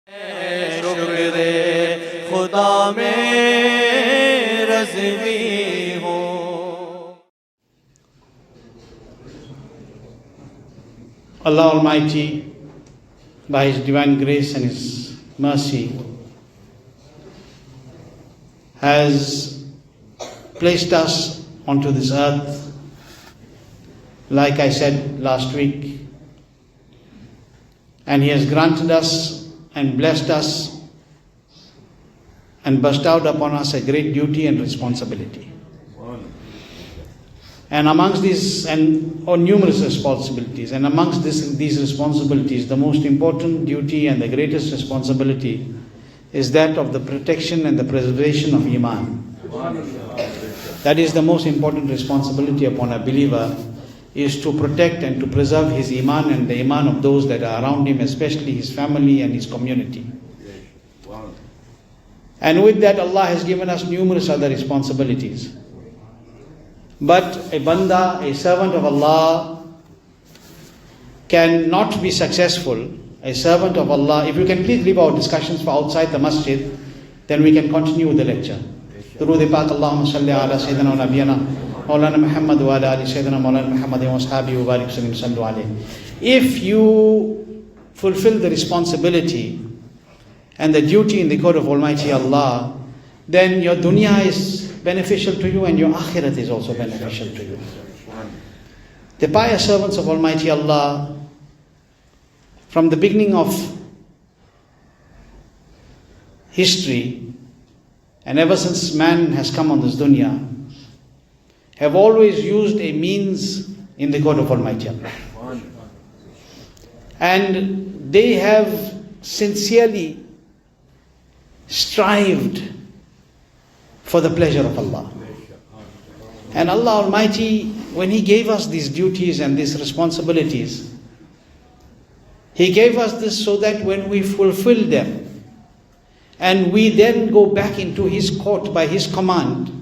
शुक्र खुदा में रज़वी हो। Allah Almighty, by His divine grace and His mercy, has placed us onto this earth, like I said last week, and He has granted us and blessed us and bestowed upon us a great duty and responsibility. And amongst these, numerous responsibilities, and amongst these responsibilities, the most important duty and the greatest responsibility is that of the protection and the preservation of Iman. That is the most important responsibility upon a believer, is to protect and to preserve his Iman and the Iman of those that are around him, especially his family and his community. And with that, Allah has given us numerous other responsibilities. But a banda, a servant of Allah, cannot be successful. A servant of Allah, if you can please leave our discussions for outside the masjid, then we can continue with the lecture. Durood Pak Allahumma salli ala Sayyidina wa Nabiyana Maulana Muhammad wa ala ali Sayyidina Maulana Muhammad wa ashabihi wa barik sallim sallu alayhi. If you fulfill the responsibility and the duty in the court of Almighty Allah, then your dunya is beneficial to you and your akhirat is also beneficial to you. The pious servants of Almighty Allah, from the beginning of history and ever since man has come on this dunya, have always used a means in the court of Almighty Allah. And they have sincerely strived for the pleasure of Allah. And Allah Almighty, when He gave us these duties and these responsibilities, He gave us this so that when we fulfill them and we then go back into His court by His command,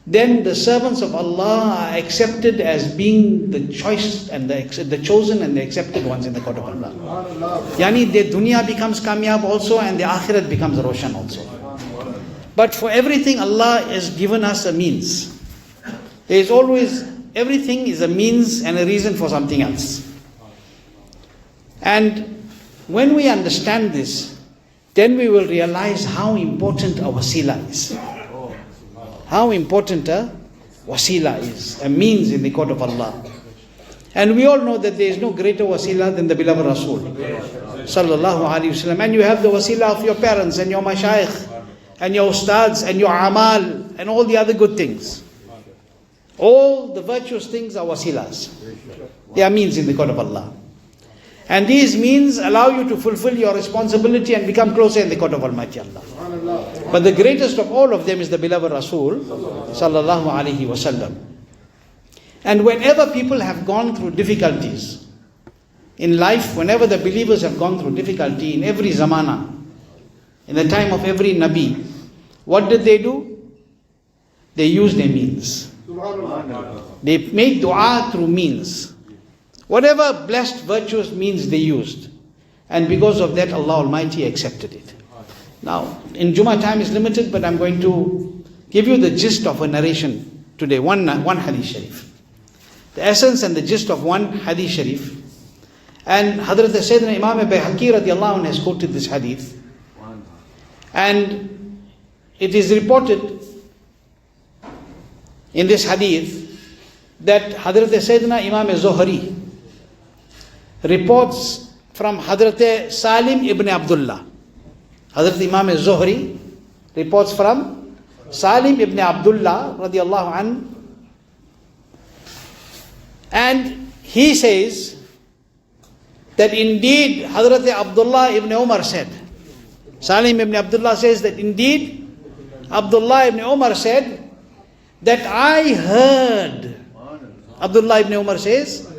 then the servants of Allah are accepted as being the choice and the chosen and the accepted ones in the court of Allah. Yani their dunya becomes kamyab also and the akhirat becomes roshan also. But for everything, Allah has given us a means. There is always, everything is a means and a reason for something else. And when we understand this, then we will realize how important a wasila is. How important a wasila is, a means in the court of Allah. And we all know that there is no greater wasila than the beloved Rasul Sallallahu Alaihi Wasallam. And you have the wasila of your parents and your mashayikh and your ustads and your amal and all the other good things. All the virtuous things are wasilas. They are means in the court of Allah. And these means allow you to fulfill your responsibility and become closer in the court of Almighty Allah. But the greatest of all of them is the beloved Rasul Sallallahu Alaihi Wasallam. And whenever people have gone through difficulties in life, whenever the believers have gone through difficulty in every zamana, in the time of every Nabi, what did they do? They used their means. They made dua through means. Whatever blessed, virtuous means they used. And because of that, Allah Almighty accepted it. Now, in Jummah time is limited, but I'm going to give you the gist of a narration today, one hadith sharif. The essence and the gist of one hadith sharif. And Hazrat Sayyidina Imam Bayhaqi radiallahu anhu has quoted this hadith. And it is reported in this hadith that Hazrat Sayyidina Imam Zuhri reports from Hazrat Salim ibn Abdullah. Hazrat Imam Zuhri reports from Salim ibn Abdullah radiallahu anhu, and he says that indeed Hazrat Abdullah ibn Umar said, Salim ibn Abdullah says that indeed Abdullah ibn Umar said that I heard, Abdullah ibn Umar says,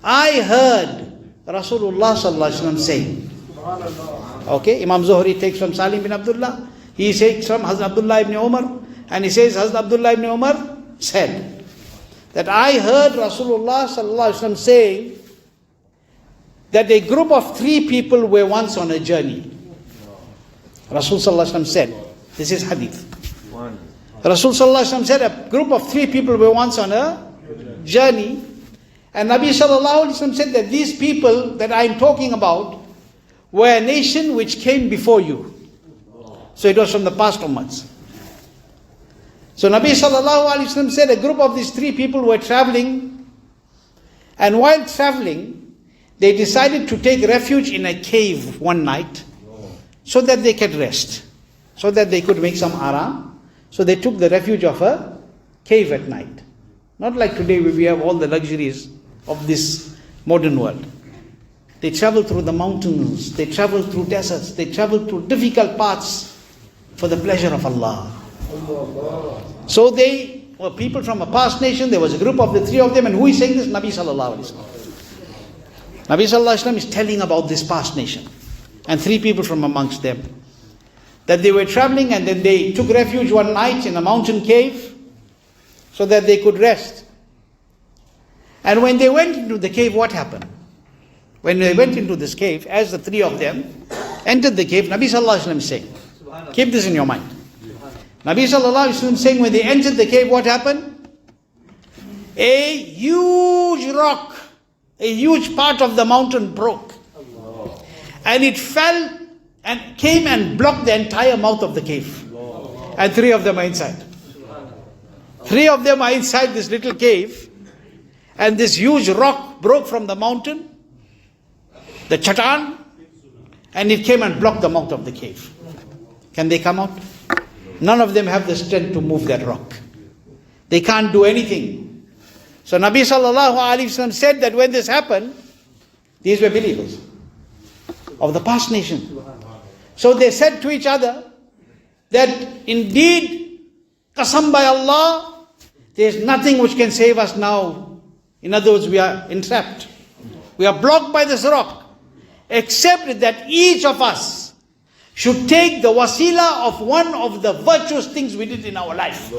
I heard Rasulullah sallallahu alaihi wasallam saying. Okay, Imam Zuhri takes from Salim bin Abdullah, he takes from Hazrat Abdullah ibn Umar, and he says Hazrat Abdullah ibn Umar said that I heard Rasulullah sallallahu alaihi wasallam saying that a group of 3 people were once on a journey. Rasul Sallallahu Alaihi Wasallam said, this is hadith. Rasul Sallallahu Alaihi Wasallam said a group of 3 people were once on a journey, and Nabi Sallallahu Alaihi Wasallam said that these people that I am talking about were a nation which came before you. So it was from the past ummahs. So Nabi Sallallahu Alaihi Wasallam said a group of these 3 people were traveling, and while traveling, they decided to take refuge in a cave one night so that they could rest, so that they could make some aram. So they took the refuge of a cave at night. Not like today where we have all the luxuries of this modern world. They traveled through the mountains, they traveled through deserts, they traveled through difficult paths for the pleasure of Allah. So they were people from a past nation. There was a group of the 3 of them, and who is saying this? Nabi Sallallahu Alaihi Wasallam. Nabi Sallallahu Alaihi Wasallam is telling about this past nation and 3 people from amongst them, that they were traveling and then they took refuge one night in a mountain cave so that they could rest. And when they went into the cave, what happened? When they went into this cave, as the 3 of them entered the cave, Nabi Sallallahu Alaihi Wasallam is saying, keep this in your mind. Nabi Sallallahu Alaihi Wasallam saying, when they entered the cave, what happened? A huge rock, a huge part of the mountain broke. And it fell and came and blocked the entire mouth of the cave. And 3 of them are inside. 3 of them are inside this little cave. And this huge rock broke from the mountain, the chatan, and it came and blocked the mouth of the cave. Can they come out? None of them have the strength to move that rock. They can't do anything. So Nabi Sallallahu Alaihi Wasallam said that when this happened, these were believers of the past nation. So they said to each other that indeed, qasam by Allah, there is nothing which can save us now. In other words, we are entrapped. We are blocked by this rock. Except that each of us should take the wasila of one of the virtuous things we did in our life.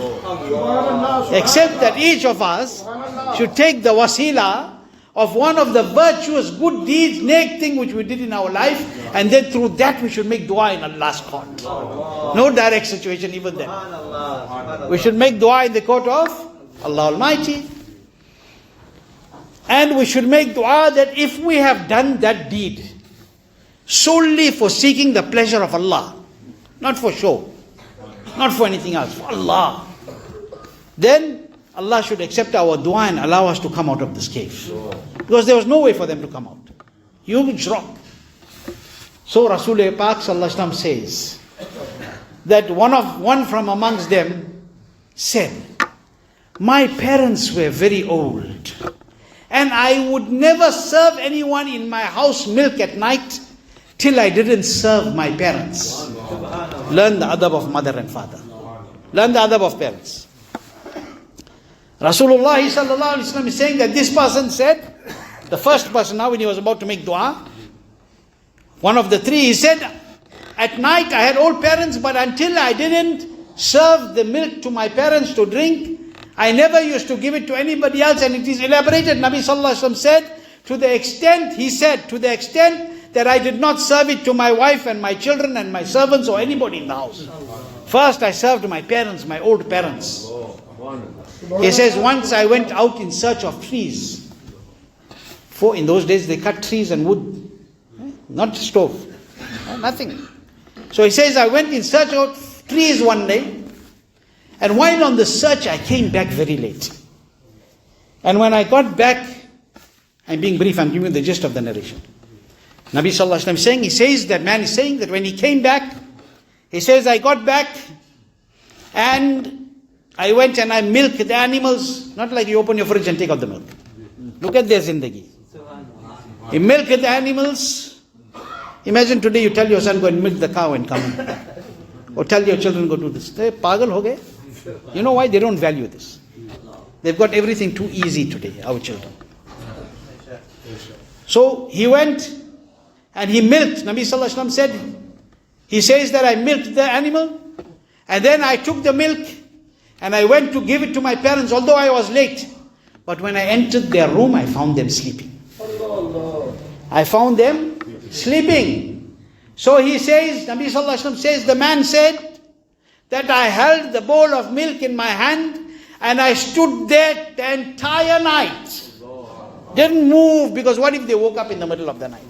Except that each of us should take the wasila of one of the virtuous good deeds, neck thing which we did in our life, and then through that we should make dua in Allah's court. No direct situation even then. We should make dua in the court of Allah Almighty. And we should make dua that if we have done that deed solely for seeking the pleasure of Allah, not for show, not for anything else, for Allah, then Allah should accept our dua and allow us to come out of this cave. Because there was no way for them to come out. Huge rock. So Rasul Pak Sallallahu Alaihi Wasallam says that one from amongst them said, my parents were very old, and I would never serve anyone in my house milk at night till I didn't serve my parents. Learn the adab of mother and father. Learn the adab of parents. Rasulullah Sallallahu Alaihi Wasallam is saying that this person said, the first person now when he was about to make dua, one of the 3, he said, at night I had old parents, but until I didn't serve the milk to my parents to drink, I never used to give it to anybody else. And it is elaborated. Nabi Sallallahu Alaihi Wasallam said, to the extent that I did not serve it to my wife and my children and my servants or anybody in the house. First I served my parents, my old parents. He says, once I went out in search of trees. For in those days they cut trees and wood, not stove, nothing. So he says, I went in search of trees one day, and while on the search I came back very late. And when I got back, I'm being brief, I'm giving you the gist of the narration. Nabi Sallallahu Alaihi Wasallam saying, he says, that man is saying that when he came back, he says, I got back and I went and I milked the animals, not like you open your fridge and take out the milk. Look at their zindagi. He milked the animals. Imagine today you tell your son, go and milk the cow and come in. Or tell your children, go do this. They pagal ho gaye. You know why? They don't value this. They've got everything too easy today, our children. So he went and he milked. Nabi Sallallahu Alaihi Wasallam said, he says that I milked the animal and then I took the milk and I went to give it to my parents, although I was late. But when I entered their room, I found them sleeping. I found them sleeping. So he says, Nabi Sallallahu Alaihi Wasallam says, the man said that I held the bowl of milk in my hand and I stood there the entire night. Didn't move, because what if they woke up in the middle of the night?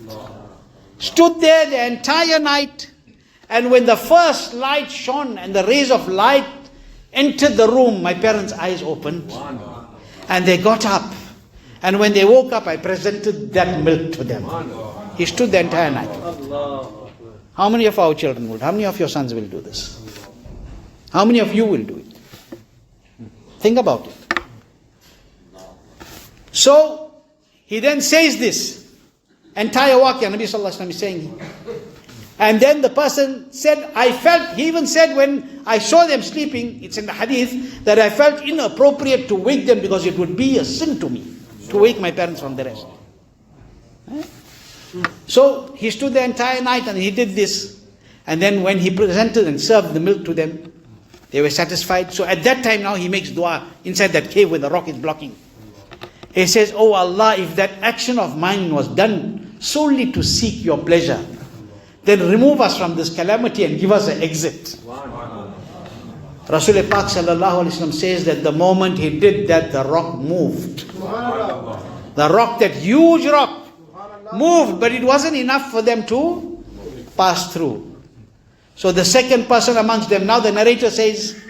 Stood there the entire night, and when the first light shone and the rays of light entered the room, my parents' eyes opened and they got up. And when they woke up, I presented that milk to them. He stood the entire night. How many of our children would? How many of your sons will do this? How many of you will do it? Think about it. So, he then says this entire waqia, Nabi Sallallahu Alaihi Wasallam is saying. And then the person said, he even said when I saw them sleeping, it's in the hadith, that I felt inappropriate to wake them because it would be a sin to me to wake my parents from the rest. So he stood the entire night and he did this. And then when he presented and served the milk to them, they were satisfied. So at that time now he makes dua inside that cave where the rock is blocking. He says, "Oh Allah, if that action of mine was done solely to seek your pleasure, then remove us from this calamity and give us an exit." Rasul Pak Sallallahu Alaihi Wasallam says that the moment he did that, the rock moved. The rock, that huge rock, moved, but it wasn't enough for them to pass through. So the second person amongst them, now the narrator says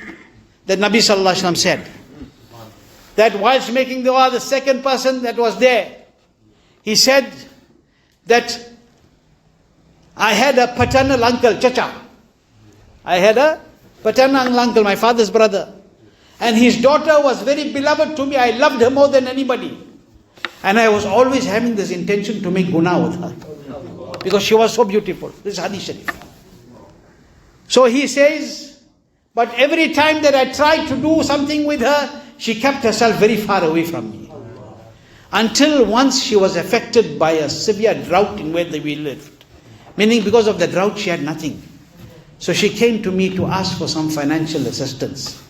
that Nabi Sallallahu Alaihi Wasallam said that whilst making dua, the second person that was there, he said that I had a paternal uncle, Chacha. I had a paternal uncle, my father's brother. And his daughter was very beloved to me. I loved her more than anybody. And I was always having this intention to make guna with her, because she was so beautiful. This is Hadith Sharif. So he says, but every time that I tried to do something with her, she kept herself very far away from me. Until once she was affected by a severe drought in where we lived. Meaning because of the drought she had nothing. So she came to me to ask for some financial assistance.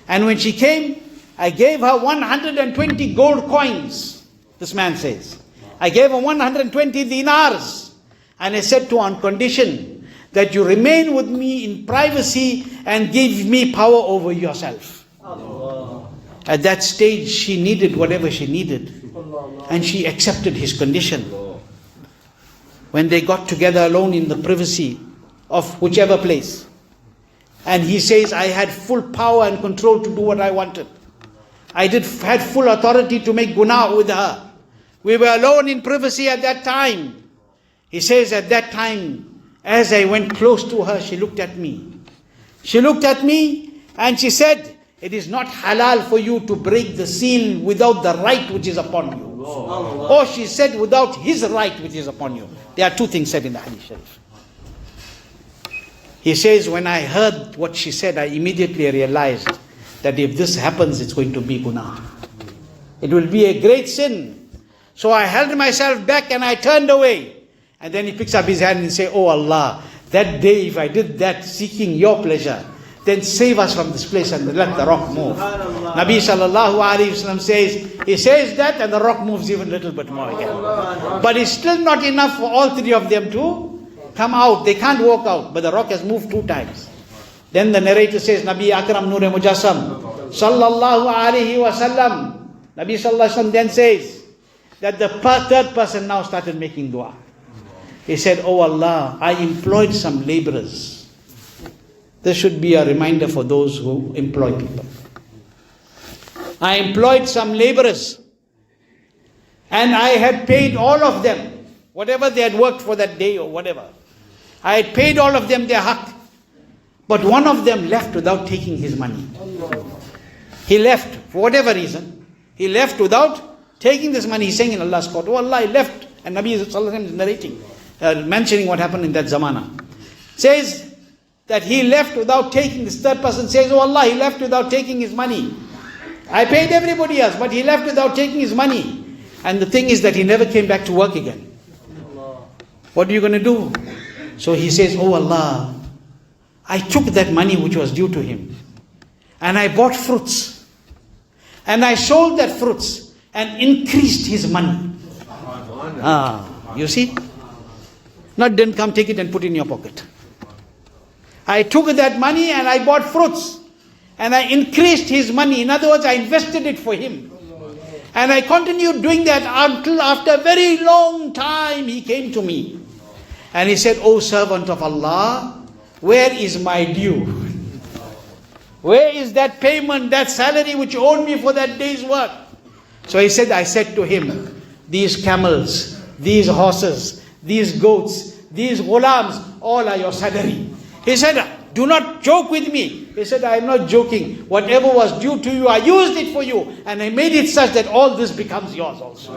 And when she came, I gave her 120 gold coins. This man says. I gave her 120 dinars. And I said to her, on condition that you remain with me in privacy and give me power over yourself. At that stage she needed whatever she needed. And she accepted his condition. When they got together alone in the privacy of whichever place. And he says, I had full power and control to do what I wanted. I had full authority to make guna with her. We were alone in privacy at that time. He says, at that time, as I went close to her, she looked at me. She looked at me and she said, it is not halal for you to break the seal without the right which is upon you. Or she said, without his right which is upon you. There are two things said in the Hadith Sharif. He says, when I heard what she said, I immediately realized that if this happens, it's going to be guna. It will be a great sin. So I held myself back and I turned away. And then he picks up his hand and says, oh Allah, that day if I did that seeking your pleasure, then save us from this place and let the rock move. Nabi Sallallahu Alaihi Wasallam says, he says that and the rock moves even a little bit more again. But it's still not enough for all three of them to come out. They can't walk out, but the rock has moved 2 times. Then the narrator says, Nabi Akram Noori Mujassam Sallallahu Alaihi Wasallam, Nabi Sallallahu Alaihi Wasallam then says that the third person now started making dua. He said, oh Allah, I employed some laborers. This should be a reminder for those who employ people. I employed some laborers and I had paid all of them, whatever they had worked for that day or whatever. I had paid all of them their haqq. But one of them left without taking his money. He left for whatever reason. He left without taking this money. He's saying in Allah's court, oh Allah, he left. And Nabi Sallallahu Alaihi Wasallam is narrating, mentioning what happened in that zamana. Says that he left without taking, this third person says, oh Allah, he left without taking his money. I paid everybody else, but he left without taking his money. And the thing is that he never came back to work again. What are you going to do? So he says, oh Allah, I took that money which was due to him and I bought fruits and I sold that fruits and increased his money. You see? Not didn't come, take it and put it in your pocket. I took that money and I bought fruits. And I increased his money. In other words, I invested it for him. And I continued doing that until after a very long time he came to me. And he said, "O servant of Allah, where is my due? Where is that payment, that salary which you owed me for that day's work?" So he said, I said to him, "These camels, these horses, these goats, these ghulams, all are your salary." He said, "Do not joke with me." He said, "I am not joking. Whatever was due to you, I used it for you. And I made it such that all this becomes yours also."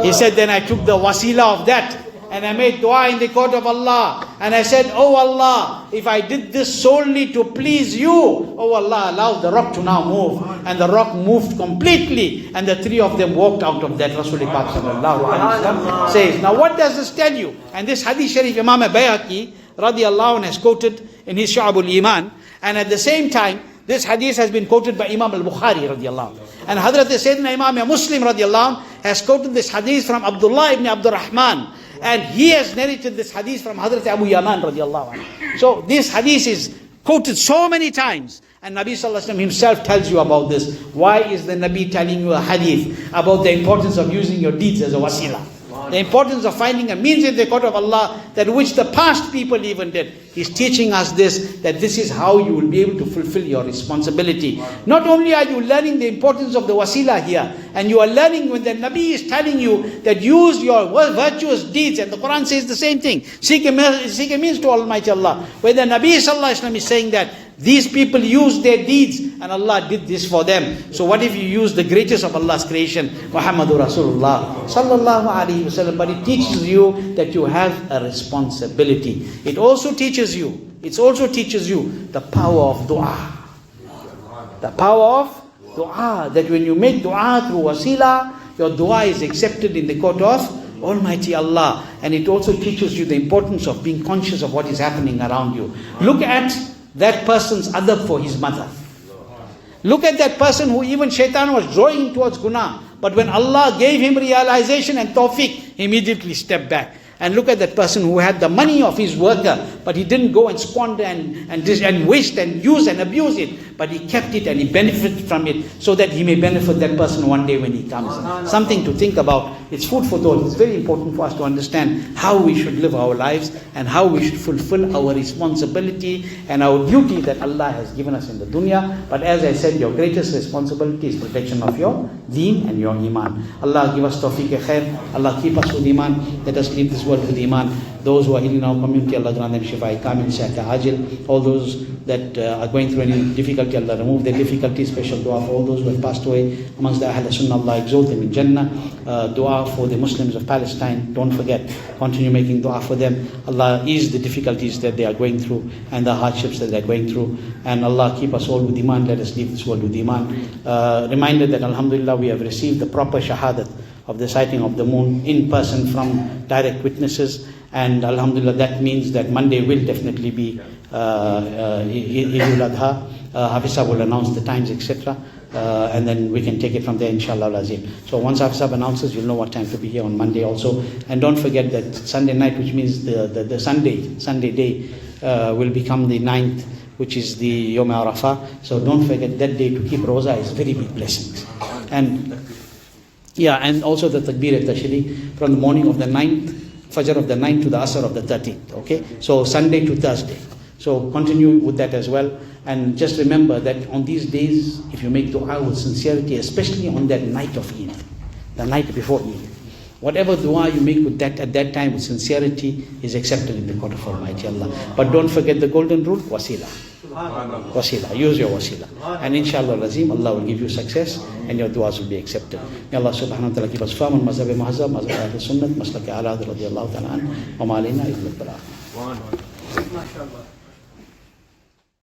He said, then I took the wasila of that. And I made dua in the court of Allah. And I said, "Oh Allah, if I did this solely to please you, oh Allah, allow the rock to now move." And the rock moved completely. And the three of them walked out of that. Rasulullah sallallahu alaihi wasallam says. Now what does this tell you? And this hadith sharif Imam Bayhaqi radiallahu anhu has quoted in his Shu'abul Iman. And at the same time, this hadith has been quoted by Imam al-Bukhari radiallahu anhu. And Hazrat Sayyidina Imam Muslim radiallahu anhu has quoted this hadith from Abdullah ibn Abdurrahman. And he has narrated this hadith from Hazrat Abu Yaman radiallahu anhu. So this hadith is quoted so many times. And Nabi sallallahu alaihi wasallam himself tells you about this. Why is the Nabi telling you a hadith about the importance of using your deeds as a wasila? The importance of finding a means in the court of Allah, that which the past people even did. He's teaching us this, that this is how you will be able to fulfill your responsibility. Not only are you learning the importance of the wasila here, and you are learning when the Nabi is telling you that use your virtuous deeds, and the Quran says the same thing. Seek a means to Almighty Allah. Where the Nabi sallallahu alaihi wasallam is saying that these people used their deeds and Allah did this for them. So what if you use the greatest of Allah's creation, Muhammadur Rasulullah sallallahu alaihi wasallam? But it teaches you that you have a responsibility. It also teaches you the power of dua. The power of dua. That when you make dua through wasila, your dua is accepted in the court of Almighty Allah. And it also teaches you the importance of being conscious of what is happening around you. Look at that person's adab for his mother. Look at that person who even shaitan was drawing towards guna. But when Allah gave him realization and tawfiq, he immediately stepped back. And look at that person who had the money of his worker, but he didn't go and squander and waste and use and abuse it, but he kept it and he benefited from it, so that he may benefit that person one day when he comes. Something to think about. It's food for thought. It's very important for us to understand how we should live our lives and how we should fulfill our responsibility and our duty that Allah has given us in the dunya. But as I said, your greatest responsibility is protection of your deen and your iman. Allah give us tawfiq khair. Allah keep us with iman. Let us leave this world with iman. Those who are in our community, Allah grant them shifa kamil, shaka ajil. All those that are going through any difficulty, Allah remove their difficulty. Special dua for all those who have passed away amongst the Ahl Sunnah, Allah exalt them in Jannah. Dua for the Muslims of Palestine. Don't forget, continue making dua for them. Allah ease the difficulties that they are going through and the hardships that they are going through. And Allah keep us all with iman. Let us leave this world with iman. Reminder that Alhamdulillah, we have received the proper shahadat of the sighting of the moon in person from direct witnesses. And Alhamdulillah, that means that Monday will definitely be Eid al-Adha. Hafizah will announce the times, etc. And then we can take it from there, inshallah al-Azim. So once Hafizah announces, you'll know what time to be here on Monday also. And don't forget that Sunday night, which means the Sunday day, will become the 9th, which is the Yom Arafah. So don't forget that day to keep Roza is very big blessings. And also the Takbir al-Tashri from the morning of the 9th, Fajr of the 9th to the Asr of the 13th. Okay? So Sunday to Thursday. So continue with that as well. And just remember that on these days, if you make dua with sincerity, especially on that night of Eid, the night before Eid, whatever dua you make with that at that time with sincerity is accepted in the court of Almighty Allah. But don't forget the golden rule, wasila. Wasila, use your wasila. And inshallah Razim, Allah will give you success and your duas will be accepted. May Allah subhanahu wa ta'ala keep us firm on mazhab muhazzab, mazhab al-sunnat, maslaki ala radiyallahu ta'ala an, wa ma alayna illa al-balagh.